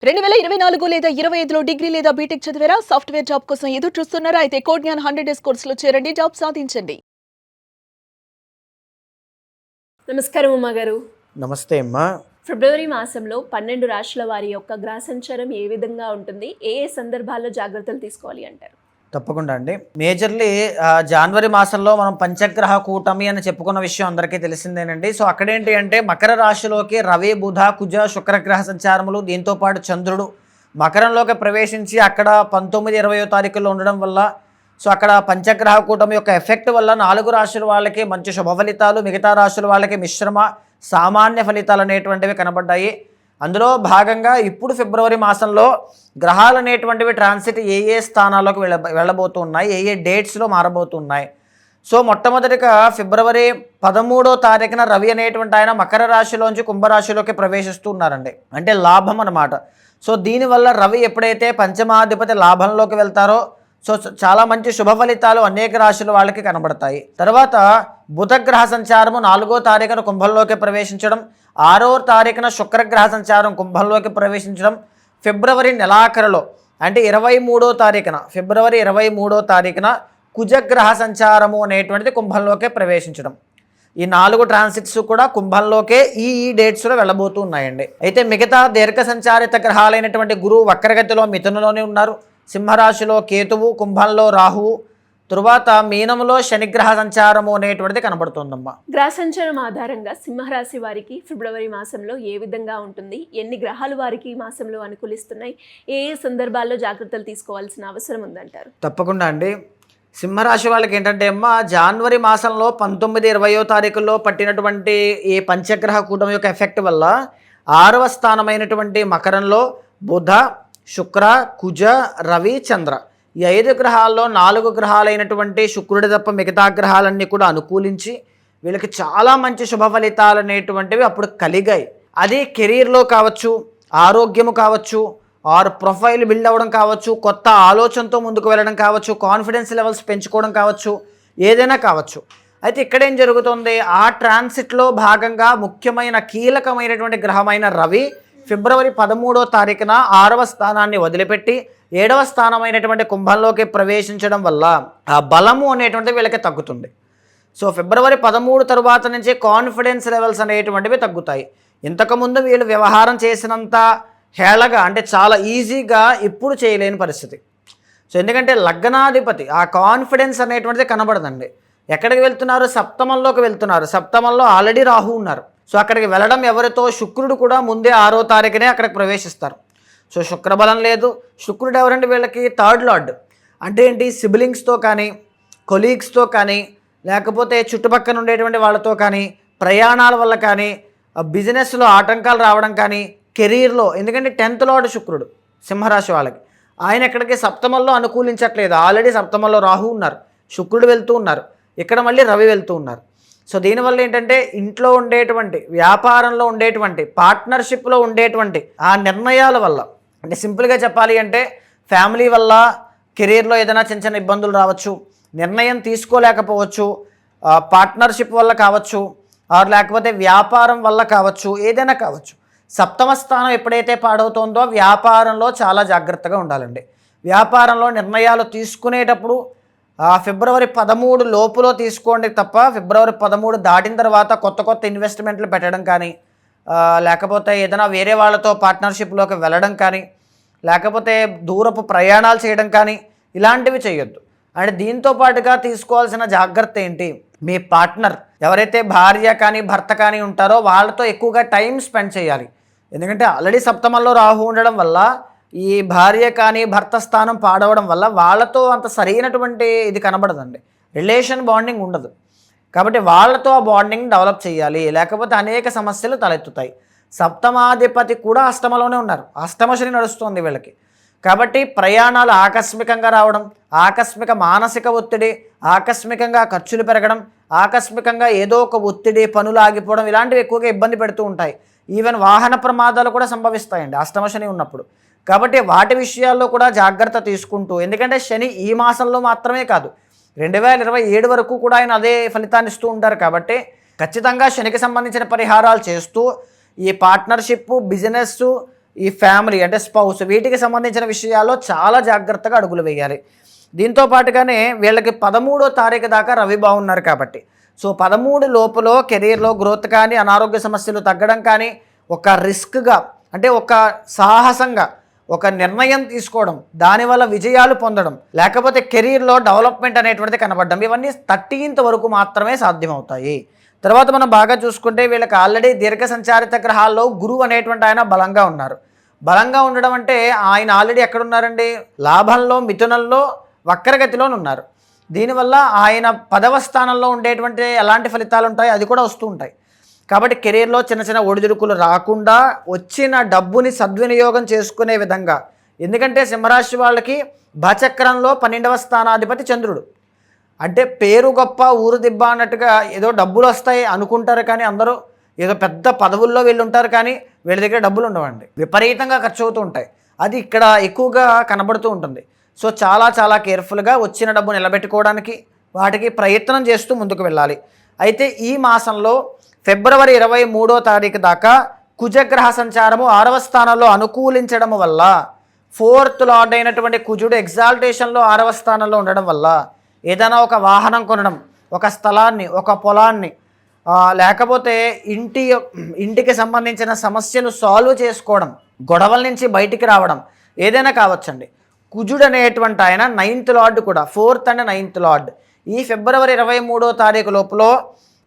2024 లేదా 25లో డిగ్రీ లేదా బీటెక్ చదివారా? సాఫ్ట్‌వేర్ జాబ్ కోసం ఎదురు చూస్తున్నారా? అయితే కోడ్ జ్ఞాన్ 100 డేస్ కోర్సులో చేరండి, జాబ్ సాధించండి. నమస్కారం ఉమా గారు. నమస్తే అమ్మా. ఫిబ్రవరి మాసంలో 12 రాశుల వారి యొక్క గ్రహ సంచారం ఏ విధంగా ఉంటుంది? ఏ ఏ సందర్భాల్లో జాగ్రత్తలు తీసుకోవాలి అంటారు? తప్పకుండా అండి. మేజర్లీ జనవరి మాసంలో మనం పంచగ్రహ కూటమి అని చెప్పుకున్న విషయం అందరికీ తెలిసిందేనండి. సో అక్కడేంటి అంటే మకర రాశిలోకి రవి, బుధ, కుజ, శుక్రగ్రహ సంచారములు, దీంతోపాటు చంద్రుడు మకరంలోకి ప్రవేశించి అక్కడ 19, 20వ తారీఖుల్లో ఉండడం వల్ల, సో అక్కడ పంచగ్రహ కూటమి యొక్క ఎఫెక్ట్ వల్ల 4 రాశుల వాళ్ళకి మంచి శుభ ఫలితాలు, మిగతా రాశుల వాళ్ళకి మిశ్రమ సామాన్య ఫలితాలు అనేటువంటివి కనబడ్డాయి. అందులో భాగంగా ఇప్పుడు ఫిబ్రవరి మాసంలో గ్రహాలు అనేటువంటివి ట్రాన్సిట్ ఏ ఏ స్థానాల్లోకి వెళ్ళబోతున్నాయి, ఏ ఏ డేట్స్లో మారబోతున్నాయి. సో మొట్టమొదటిగా ఫిబ్రవరి 13వ తారీఖున రవి అనేటువంటి ఆయన మకర రాశిలోంచి కుంభరాశిలోకి ప్రవేశిస్తున్నారండి. అంటే లాభం అన్నమాట. సో దీనివల్ల రవి ఎప్పుడైతే పంచమాధిపతి లాభంలోకి వెళ్తారో సో చాలా మంచి శుభ ఫలితాలు అనేక రాశుల వాళ్ళకి కనబడతాయి. తర్వాత బుధగ్రహ సంచారము 4వ తారీఖున కుంభంలోకి ప్రవేశించడం, 6వ తారీఖున శుక్రగ్రహ సంచారం కుంభంలోకి ప్రవేశించడం, ఫిబ్రవరి నెలాఖరులో అంటే 23వ తారీఖున ఫిబ్రవరి 23వ తారీఖున కుజగ్రహ సంచారము అనేటువంటిది కుంభంలోకే ప్రవేశించడం. ఈ 4 ట్రాన్సిట్స్ కూడా కుంభంలోకే ఈ డేట్స్లో వెళ్ళబోతూ ఉన్నాయండి. అయితే మిగతా దీర్ఘ సంచారిత గ్రహాలైనటువంటి గురువు వక్రగతిలో మిథునంలోనే ఉన్నారు, సింహరాశిలో కేతువు, కుంభంలో రాహువు, తరువాత మీనంలో శనిగ్రహ సంచారము అనేటువంటిది కనబడుతుందమ్మా. గ్రహ సంచారం ఆధారంగా సింహరాశి వారికి ఫిబ్రవరి మాసంలో ఏ విధంగా ఉంటుంది? ఎన్ని గ్రహాలు వారికి ఈ మాసంలో అనుకూలిస్తున్నాయి? ఏ ఏ సందర్భాల్లో జాగ్రత్తలు తీసుకోవాల్సిన అవసరం ఉందంటారు? తప్పకుండా అండి. సింహరాశి వాళ్ళకి ఏంటంటే అమ్మా, జనవరి మాసంలో 19, 20వ తారీఖుల్లో పట్టినటువంటి ఈ పంచగ్రహ కూటమి యొక్క ఎఫెక్ట్ వల్ల 6వ స్థానమైనటువంటి మకరంలో బుధ, శుక్ర, కుజ, రవి, చంద్ర, ఈ 5 గ్రహాల్లో 4 గ్రహాలైనటువంటి శుక్రుడి తప్ప మిగతా గ్రహాలన్నీ కూడా అనుకూలించి వీళ్ళకి చాలా మంచి శుభ ఫలితాలు అనేటువంటివి అప్పుడు కలిగాయి. అది కెరీర్లో కావచ్చు, ఆరోగ్యము కావచ్చు, ఆర్ ప్రొఫైల్ బిల్డ్ అవ్వడం కావచ్చు, కొత్త ఆలోచనతో ముందుకు వెళ్ళడం కావచ్చు, కాన్ఫిడెన్స్ లెవెల్స్ పెంచుకోవడం కావచ్చు, ఏదైనా కావచ్చు. అయితే ఇక్కడేం జరుగుతుంది, ఆ ట్రాన్సిట్లో భాగంగా ముఖ్యమైన కీలకమైనటువంటి గ్రహమైన రవి ఫిబ్రవరి 13వ తారీఖున 6వ స్థానాన్ని వదిలిపెట్టి 7వ స్థానమైనటువంటి కుంభంలోకి ప్రవేశించడం వల్ల ఆ బలము అనేటువంటిది వీళ్ళకి తగ్గుతుంది. సో ఫిబ్రవరి 13 తరువాత నుంచి కాన్ఫిడెన్స్ లెవెల్స్ అనేటువంటివి తగ్గుతాయి. ఇంతకుముందు వీళ్ళు వ్యవహారం చేసినంత హేళగా అంటే చాలా ఈజీగా ఇప్పుడు చేయలేని పరిస్థితి. సో ఎందుకంటే లగ్నాధిపతి ఆ కాన్ఫిడెన్స్ అనేటువంటిది కనబడదండి. ఎక్కడికి వెళ్తున్నారు? సప్తమంలోకి వెళ్తున్నారు. సప్తమంలో ఆల్రెడీ రాహు ఉన్నారు. సో అక్కడికి వెళ్ళడం ఎవరితో? శుక్రుడు కూడా ముందే 6వ తారీఖునే అక్కడికి ప్రవేశిస్తారు. సో శుక్రబలం లేదు. శుక్రుడు ఎవరండి వీళ్ళకి? Third lord. అంటే ఏంటి? సిబ్లింగ్స్తో కానీ, కొలీగ్స్తో కానీ, లేకపోతే చుట్టుపక్కల ఉండేటువంటి వాళ్ళతో కానీ, ప్రయాణాల వల్ల కానీ, బిజినెస్లో ఆటంకాలు రావడం కానీ, కెరీర్లో, ఎందుకంటే 10th లార్డ్ శుక్రుడు సింహరాశి వాళ్ళకి, ఆయన ఎక్కడికి సప్తమంలో అనుకూలించట్లేదు. ఆల్రెడీ సప్తమంలో రాహు ఉన్నారు, శుక్రుడు వెళ్తూ ఉన్నారు, ఇక్కడ మళ్ళీ రవి వెళ్తూ ఉన్నారు. సో దీనివల్ల ఏంటంటే ఇంట్లో ఉండేటువంటి, వ్యాపారంలో ఉండేటువంటి, పార్ట్నర్షిప్లో ఉండేటువంటి ఆ నిర్ణయాల వల్ల, అంటే సింపుల్గా చెప్పాలి అంటే ఫ్యామిలీ వల్ల కెరీర్లో ఏదైనా చిన్న చిన్న ఇబ్బందులు రావచ్చు, నిర్ణయం తీసుకోలేకపోవచ్చు, పార్ట్నర్షిప్ వల్ల కావచ్చు, ఆర్ లేకపోతే వ్యాపారం వల్ల కావచ్చు, ఏదైనా కావచ్చు. సప్తమ స్థానం ఎప్పుడైతే పాడవుతుందో వ్యాపారంలో చాలా జాగ్రత్తగా ఉండాలండి. వ్యాపారంలో నిర్ణయాలు తీసుకునేటప్పుడు ఫిబ్రవరి 13 లోపులో తీసుకోండి తప్ప ఫిబ్రవరి 13 దాటిన తర్వాత కొత్త ఇన్వెస్ట్మెంట్లు పెట్టడం కానీ, లేకపోతే ఏదైనా వేరే వాళ్ళతో పార్ట్నర్షిప్లోకి వెళ్ళడం కానీ, లేకపోతే దూరపు ప్రయాణాలు చేయడం కానీ ఇలాంటివి చేయొద్దు. అంటే దీంతో పాటుగా తీసుకోవాల్సిన జాగ్రత్త ఏంటి? మీ పార్ట్నర్ ఎవరైతే భార్య కానీ భర్త కానీ ఉంటారో వాళ్ళతో ఎక్కువగా టైం స్పెండ్ చేయాలి. ఎందుకంటే ఆల్రెడీ సప్తమంలో రాహు ఉండడం వల్ల ఈ భార్య కానీ భర్త స్థానం పాడవడం వల్ల వాళ్ళతో అంత సరైనటువంటి ఇది కనబడదండి, రిలేషన్ బాండింగ్ ఉండదు. కాబట్టి వాళ్ళతో ఆ బాండింగ్ డెవలప్ చేయాలి, లేకపోతే అనేక సమస్యలు తలెత్తుతాయి. సప్తమాధిపతి కూడా అష్టమలోనే ఉన్నారు, అష్టమశని నడుస్తుంది వీళ్ళకి. కాబట్టి ప్రయాణాలు ఆకస్మికంగా రావడం, ఆకస్మిక మానసిక ఒత్తిడి, ఆకస్మికంగా ఖర్చులు పెరగడం, ఆకస్మికంగా ఏదో ఒక ఒత్తిడి, పనులు ఆగిపోవడం, ఇలాంటివి ఎక్కువగా ఇబ్బంది పెడుతూ ఉంటాయి. ఈవెన్ వాహన ప్రమాదాలు కూడా సంభవిస్తాయండి అష్టమశని ఉన్నప్పుడు. కాబట్టి వాటి విషయాల్లో కూడా జాగ్రత్త తీసుకుంటూ, ఎందుకంటే శని ఈ మాసంలో మాత్రమే కాదు 2027 వరకు కూడా ఆయన అదే ఫలితాన్ని ఇస్తూ ఉంటారు. కాబట్టి ఖచ్చితంగా శనికి సంబంధించిన పరిహారాలు చేస్తూ ఈ పార్ట్నర్షిప్, బిజినెస్, ఈ ఫ్యామిలీ అంటే స్పౌస్, వీటికి సంబంధించిన విషయాల్లో చాలా జాగ్రత్తగా అడుగులు వేయాలి. దీంతో పాటుగానే వీళ్ళకి 13వ తారీఖు దాకా రవి బాగున్నారు కాబట్టి, సో 13 లోపల కెరీర్లో గ్రోత్ కానీ, అనారోగ్య సమస్యలు తగ్గడం కానీ, ఒక రిస్క్గా అంటే ఒక సాహసంగా ఒక నిర్ణయం తీసుకోవడం, దానివల్ల విజయాలు పొందడం, లేకపోతే కెరీర్లో డెవలప్మెంట్ అనేటువంటిది కనబడడం, ఇవన్నీ 13th వరకు మాత్రమే సాధ్యమవుతాయి. తర్వాత మనం బాగా చూసుకుంటే వీళ్ళకి ఆల్రెడీ దీర్ఘ సంచారిత గ్రహాల్లో గురువు అనేటువంటి ఆయన బలంగా ఉన్నారు. బలంగా ఉండడం అంటే ఆయన ఆల్రెడీ ఎక్కడున్నారండి, లాభంలో, మిథునంలో, వక్రగతిలోనే ఉన్నారు. దీనివల్ల ఆయన 10వ స్థానంలో ఉండేటువంటి ఎలాంటి ఫలితాలు ఉంటాయి అది కూడా వస్తూ ఉంటాయి. కాబట్టి కెరీర్లో చిన్న చిన్న ఒడిదుడుకులు రాకుండా వచ్చిన డబ్బుని సద్వినియోగం చేసుకునే విధంగా, ఎందుకంటే సింహరాశి వాళ్ళకి భచక్రంలో 12వ స్థానాధిపతి చంద్రుడు. అంటే పేరు గొప్ప ఊరు దిబ్బ అన్నట్టుగా ఏదో డబ్బులు వస్తాయి అనుకుంటారు, కానీ అందరూ ఏదో పెద్ద పదవుల్లో వీళ్ళు ఉంటారు, కానీ వీళ్ళ దగ్గర డబ్బులు ఉండవండి, విపరీతంగా ఖర్చు అవుతూ ఉంటాయి. అది ఇక్కడ ఎక్కువగా కనబడుతూ ఉంటుంది. సో చాలా చాలా కేర్ఫుల్గా వచ్చిన డబ్బు నిలబెట్టుకోవడానికి వాటికి ప్రయత్నం చేస్తూ ముందుకు వెళ్ళాలి. అయితే ఈ మాసంలో ఫిబ్రవరి 23వ తారీఖు దాకా కుజగ్రహ సంచారము 6వ స్థానంలో అనుకూలించడం వల్ల, 4th లార్డ్ అయినటువంటి కుజుడు ఎగ్జాల్టేషన్లో 6వ స్థానంలో ఉండడం వల్ల ఏదైనా ఒక వాహనం కొనడం, ఒక స్థలాన్ని, ఒక పొలాన్ని, లేకపోతే ఇంటికి సంబంధించిన సమస్యను సాల్వ్ చేసుకోవడం, గొడవల నుంచి బయటికి రావడం, ఏదైనా కావచ్చండి. కుజుడు అనేటువంటి ఆయన 9th లార్డ్ కూడా, 4th అండ్ 9th లార్డ్. ఈ ఫిబ్రవరి 23వ తారీఖు లోపల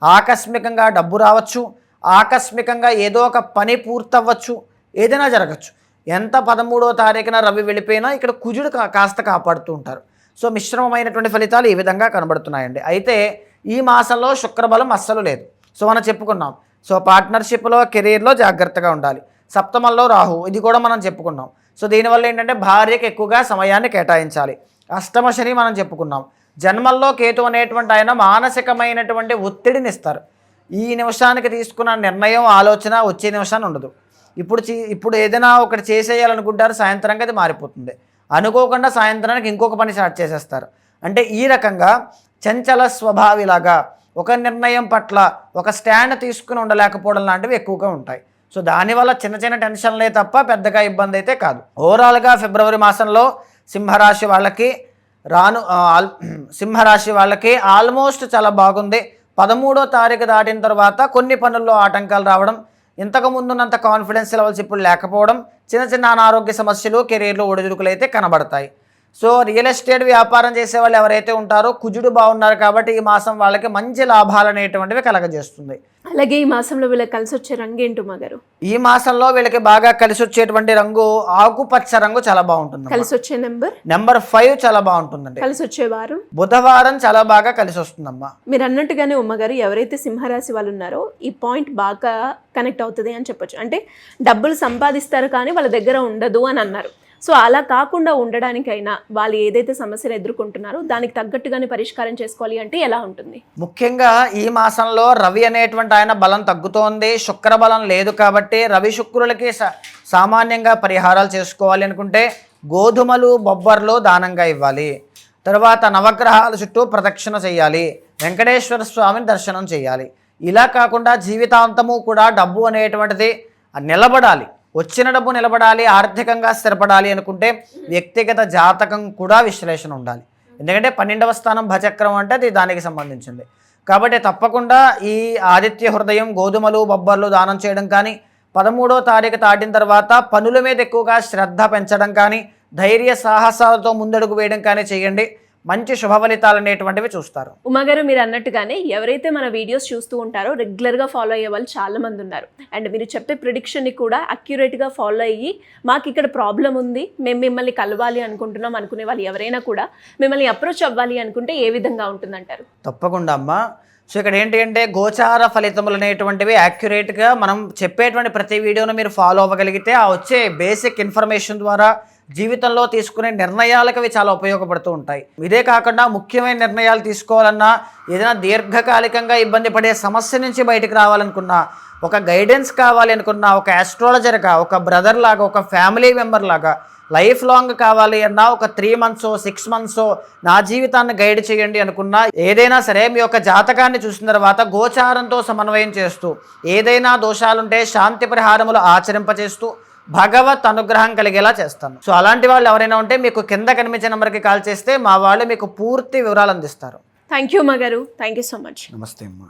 ఆకస్మికంగా డబ్బు రావచ్చు, ఆకస్మికంగా ఏదో ఒక పని పూర్తవ్వచ్చు, ఏదైనా జరగచ్చు. ఎంత 13వ తారీఖున రవి వెళ్ళిపోయినా ఇక్కడ కుజుడు కాస్త కాపాడుతూ ఉంటారు. సో మిశ్రమమైనటువంటి ఫలితాలు ఈ విధంగా కనబడుతున్నాయండి. అయితే ఈ మాసంలో శుక్రబలం అస్సలు లేదు. సో మనం చెప్పుకున్నాం. సో పార్ట్నర్షిప్లో, కెరీర్లో జాగ్రత్తగా ఉండాలి. సప్తమంలో రాహు, ఇది కూడా మనం చెప్పుకున్నాం. సో దీనివల్ల ఏంటంటే భార్యకి ఎక్కువగా సమయాన్ని కేటాయించాలి. అష్టమ శని మనం చెప్పుకున్నాం. జన్మల్లో కేతు అనేటువంటి ఆయన మానసికమైనటువంటి ఒత్తిడిని ఇస్తారు. ఈ నిమిషానికి తీసుకున్న నిర్ణయం, ఆలోచన వచ్చే నిమిషాన్ని ఉండదు. ఇప్పుడు ఏదైనా ఒకటి చేసేయాలనుకుంటారు, సాయంత్రంగా అది మారిపోతుంది. అనుకోకుండా సాయంత్రానికి ఇంకొక పని స్టార్ట్ చేసేస్తారు. అంటే ఈ రకంగా చంచల స్వభావిలాగా ఒక నిర్ణయం పట్ల ఒక స్టాండ్ తీసుకుని ఉండలేకపోవడం లాంటివి ఎక్కువగా ఉంటాయి. సో దానివల్ల చిన్న చిన్న టెన్షన్లే తప్ప పెద్దగా ఇబ్బంది అయితే కాదు. ఓవరాల్గా ఫిబ్రవరి మాసంలో సింహరాశి వాళ్ళకి ఆల్మోస్ట్ చాలా బాగుంది. 13వ తారీఖు దాటిన తర్వాత కొన్ని పనుల్లో ఆటంకాలు రావడం, ఇంతకు ముందున్నంత కాన్ఫిడెన్స్ లెవెల్స్ ఇప్పుడు లేకపోవడం, చిన్న చిన్న అనారోగ్య సమస్యలు, కెరీర్లో ఒడిదుడుకులు అయితే కనబడతాయి. సో రియల్ ఎస్టేట్ వ్యాపారం చేసే వాళ్ళు ఎవరైతే ఉంటారో కుజుడు బాగున్నారు కాబట్టి ఈ మాసం వాళ్ళకి మంచి లాభాలు అనేటువంటివి కలగజేస్తుంది. అలాగే ఈ మాసంలో వీళ్ళకి కలిసి వచ్చే రంగు ఏంటో మగారు? ఈ మాసంలో వీళ్ళకి బాగా కలిసి వచ్చేటువంటి రంగు ఆకుపచ్చ రంగు చాలా బాగుంటుంది. కలిసి వచ్చే నెంబర్ 5 చాలా బాగుంటుందండి. కలిసి వచ్చే వారం బుధవారం చాలా బాగా కలిసి వస్తుందమ్మా. మీరు అన్నట్టుగానే ఉమ్మగారు, ఎవరైతే సింహరాశి వాళ్ళు ఉన్నారో ఈ పాయింట్ బాగా కనెక్ట్ అవుతుంది అని చెప్పొచ్చు. అంటే డబ్బులు సంపాదిస్తారు కానీ వాళ్ళ దగ్గర ఉండదు అని అన్నారు. సో అలా కాకుండా ఉండడానికైనా వాళ్ళు ఏదైతే సమస్యలు ఎదుర్కొంటున్నారో దానికి తగ్గట్టుగానే పరిష్కారం చేసుకోవాలి అంటే ఎలా ఉంటుంది? ముఖ్యంగా ఈ మాసంలో రవి అనేటువంటి ఆయన బలం తగ్గుతోంది, శుక్ర బలం లేదు కాబట్టి రవి శుక్రులకి సామాన్యంగా పరిహారాలు చేసుకోవాలి అనుకుంటే గోధుమలు, బొబ్బర్లు దానంగా ఇవ్వాలి. తర్వాత నవగ్రహాల చుట్టూ ప్రదక్షిణ చేయాలి, వెంకటేశ్వర స్వామిని దర్శనం చేయాలి. ఇలా కాకుండా జీవితాంతము కూడా డబ్బు అనేటువంటిది నిలబడాలి, వచ్చిన డబ్బు నిలబడాలి, ఆర్థికంగా స్థిరపడాలి అనుకుంటే వ్యక్తిగత జాతకం కూడా విశ్లేషణ ఉండాలి. ఎందుకంటే 12వ స్థానం భచక్రం అంటే అది దానికి సంబంధించింది కాబట్టి తప్పకుండా ఈ ఆదిత్య హృదయం, గోధుమలు, బొబ్బర్లు దానం చేయడం కానీ, 13వ తారీఖు దాటిన తర్వాత పనుల మీద ఎక్కువగా శ్రద్ధ పెంచడం కానీ, ధైర్య సాహసాలతో ముందడుగు వేయడం కానీ చేయండి. మంచి శుభ ఫలితాలు అనేటువంటివి చూస్తారు. ఉమాగారు, మీరు అన్నట్టుగానే ఎవరైతే మన వీడియోస్ చూస్తూ ఉంటారో రెగ్యులర్గా ఫాలో అయ్యే వాళ్ళు చాలా మంది ఉన్నారు. అండ్ మీరు చెప్పే ప్రిడిక్షన్ని కూడా అక్యురేట్గా ఫాలో అయ్యి మాకు ఇక్కడ ప్రాబ్లం ఉంది, మేము మిమ్మల్ని కలవాలి అనుకుంటున్నాం అనుకునే వాళ్ళు ఎవరైనా కూడా మిమ్మల్ని అప్రోచ్ అవ్వాలి అనుకుంటే ఏ విధంగా ఉంటుందంటారు? తప్పకుండా అమ్మా. సో ఇక్కడ ఏంటి అంటే గోచార ఫలితములు అనేటువంటివి యాక్యురేట్గా మనం చెప్పేటువంటి ప్రతి వీడియోను మీరు ఫాలో అవ్వగలిగితే ఆ వచ్చే బేసిక్ ఇన్ఫర్మేషన్ ద్వారా జీవితంలో తీసుకునే నిర్ణయాలకు అవి చాలా ఉపయోగపడుతూ ఉంటాయి. ఇదే కాకుండా ముఖ్యమైన నిర్ణయాలు తీసుకోవాలన్నా, ఏదైనా దీర్ఘకాలికంగా ఇబ్బంది పడే సమస్య నుంచి బయటకు రావాలనుకున్నా, ఒక గైడెన్స్ కావాలి అనుకున్నా, ఒక ఆస్ట్రాలజర్గా, ఒక బ్రదర్ లాగా, ఒక ఫ్యామిలీ మెంబర్ లాగా లైఫ్ లాంగ్ కావాలి అన్నా, ఒక 3 months 6 months నా జీవితాన్ని గైడ్ చేయండి అనుకున్నా, ఏదైనా సరే మీ యొక్క జాతకాన్ని చూసిన తర్వాత గోచారంతో సమన్వయం చేస్తూ, ఏదైనా దోషాలుంటే శాంతి పరిహారములు ఆచరింపచేస్తూ, భగవత్ అనుగ్రహం కలిగేలా చేస్తాను. సో అలాంటి వాళ్ళు ఎవరైనా ఉంటే మీకు కింద కనిపించే నెంబర్కి కాల్ చేస్తే మా వాళ్ళు మీకు పూర్తి వివరాలు అందిస్తారు. థ్యాంక్ యూ మా గారు, థ్యాంక్ యూ సో మచ్. నమస్తే అమ్మా.